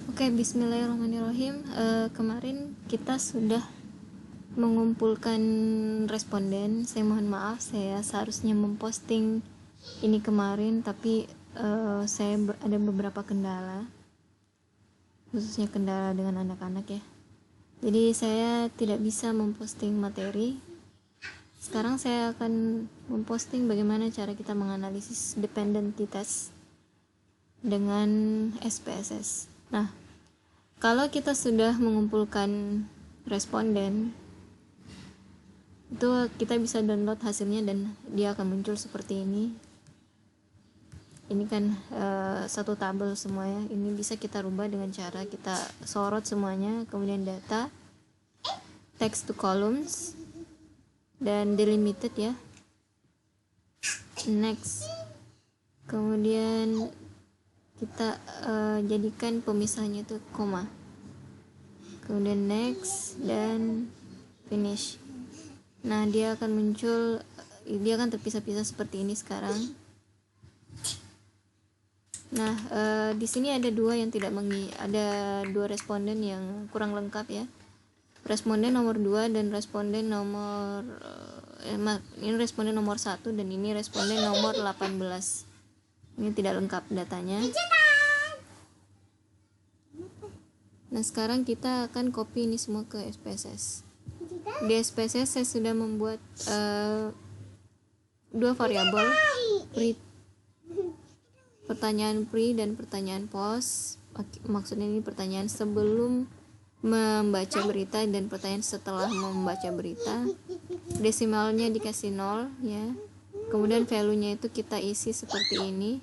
Oke, bismillahirrahmanirrahim. Kemarin kita sudah mengumpulkan responden. Saya mohon maaf, saya seharusnya memposting ini kemarin, tapi saya ada beberapa kendala, khususnya kendala dengan anak-anak ya. Jadi saya tidak bisa memposting materi. Sekarang saya akan memposting bagaimana cara kita menganalisis dependency test dengan SPSS. Nah, kalau kita sudah mengumpulkan responden, itu kita bisa download hasilnya dan dia akan muncul seperti ini. Ini kan satu tabel semua ya. Ini bisa kita rubah dengan cara kita sorot semuanya, kemudian data, text to columns, dan delimited ya. Next, kemudian kita jadikan pemisahnya itu koma, kemudian next dan finish. Nah, dia akan muncul, dia akan terpisah-pisah seperti ini sekarang. Nah, di sini ada dua responden yang kurang lengkap ya. Responden nomor 2 dan responden nomor ini responden nomor 1 dan ini responden nomor 18. Ini tidak lengkap datanya. Nah, sekarang kita akan copy ini semua ke SPSS. Di SPSS saya sudah membuat dua variabel, pertanyaan pre dan pertanyaan post. Maksudnya ini pertanyaan sebelum membaca berita dan pertanyaan setelah membaca berita. Desimalnya dikasih 0 ya. Kemudian value-nya itu kita isi seperti ini.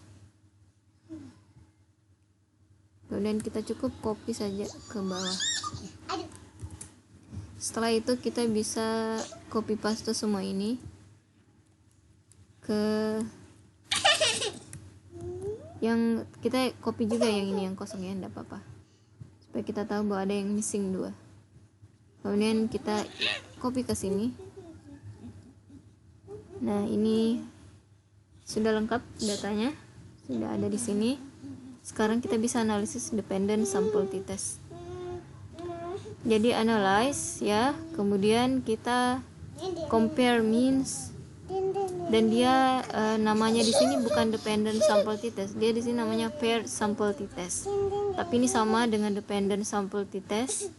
Kemudian kita cukup copy saja ke bawah. Setelah itu kita bisa copy paste semua ini ke yang kita copy juga yang ini yang kosong ya, enggak apa-apa. Supaya kita tahu bahwa ada yang missing 2. Kemudian kita copy ke sini. Nah, ini sudah lengkap datanya, sudah ada di sini. Sekarang kita bisa analisis dependent sample t-test. Jadi analyze ya, kemudian kita compare means, dan dia namanya di sini bukan dependent sample t-test, dia di sini namanya paired sample t-test. Tapi ini sama dengan dependent sample t-test.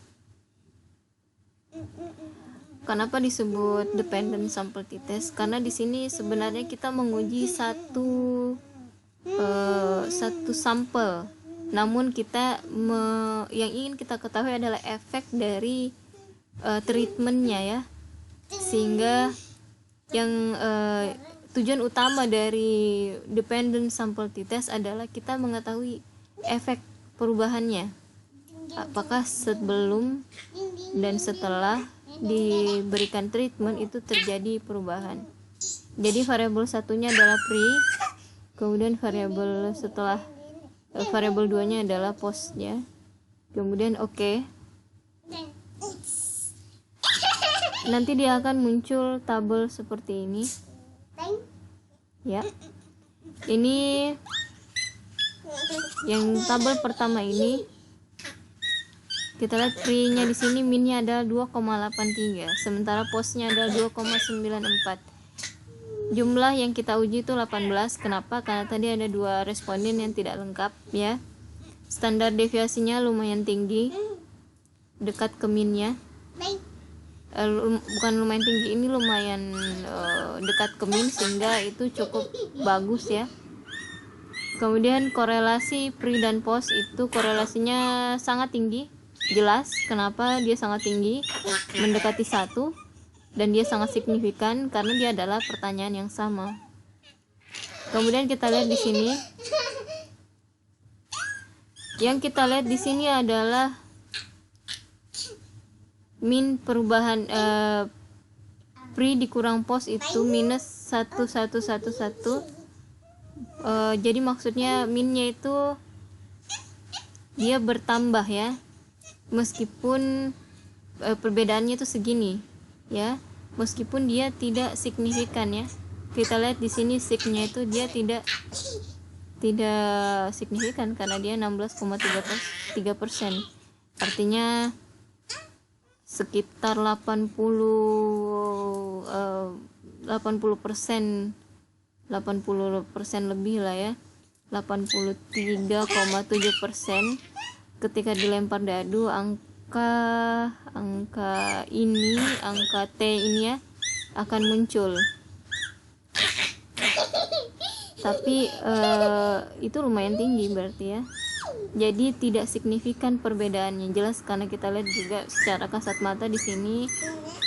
Kenapa disebut dependent sample t-test? Karena di sini sebenarnya kita menguji satu sampel, namun kita yang ingin kita ketahui adalah efek dari treatmentnya ya, sehingga yang tujuan utama dari dependent sample t-test adalah kita mengetahui efek perubahannya, apakah sebelum dan setelah diberikan treatment itu terjadi perubahan. Jadi variabel satunya adalah pre, kemudian variabel setelah variabel 2-nya adalah post ya. Kemudian oke. Nanti dia akan muncul tabel seperti ini. Ya. Ini yang tabel pertama ini. Kita lihat pre-nya di sini min-nya adalah 2,83, sementara post-nya adalah 2,94. Jumlah yang kita uji itu 18. Kenapa? Karena tadi ada 2 responden yang tidak lengkap ya. Standar deviasinya lumayan tinggi, dekat ke min-nya. Bukan lumayan tinggi, ini lumayan dekat ke min, sehingga itu cukup bagus ya. Kemudian korelasi pre dan post itu korelasinya sangat tinggi, jelas. Kenapa dia sangat tinggi, mendekati 1, dan dia sangat signifikan karena dia adalah pertanyaan yang sama. Kemudian kita lihat di sini, yang kita lihat di sini adalah min perubahan pre dikurang post itu minus 1111. Jadi maksudnya minnya itu dia bertambah ya, meskipun perbedaannya itu segini ya, meskipun dia tidak signifikan ya. Kita lihat di sini signya itu dia tidak tidak signifikan karena dia 16,3%. Artinya sekitar 80% lebih lah ya, 83,7%. Ketika dilempar dadu, angka T ini ya akan muncul. Tapi itu lumayan tinggi berarti ya. Jadi tidak signifikan perbedaannya, jelas karena kita lihat juga secara kasat mata di sini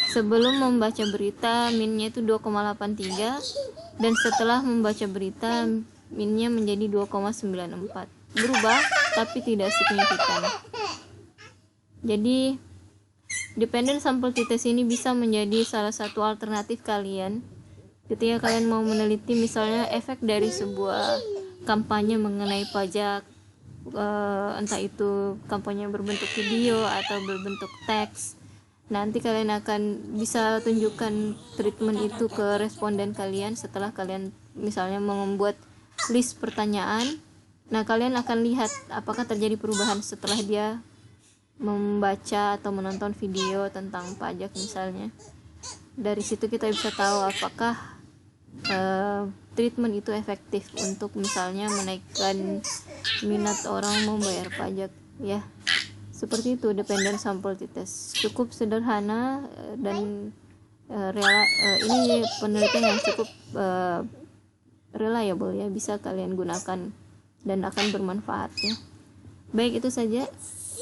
sebelum membaca berita minnya itu 2,83 dan setelah membaca berita minnya menjadi 2,94. Berubah tapi tidak signifikan. Jadi dependent sample t-test ini bisa menjadi salah satu alternatif kalian ketika kalian mau meneliti misalnya efek dari sebuah kampanye mengenai pajak, entah itu kampanye berbentuk video atau berbentuk teks. Nanti kalian akan bisa tunjukkan treatment itu ke responden kalian setelah kalian misalnya membuat list pertanyaan. Nah, kalian akan lihat apakah terjadi perubahan setelah dia membaca atau menonton video tentang pajak misalnya. Dari situ kita bisa tahu apakah treatment itu efektif untuk misalnya menaikkan minat orang membayar pajak ya. Seperti itu dependent sample t-test. Cukup sederhana dan ini penelitian yang cukup reliable ya, bisa kalian gunakan dan akan bermanfaat ya. Baik, itu saja.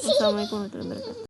Wassalamualaikum warahmatullahi wabarakatuh.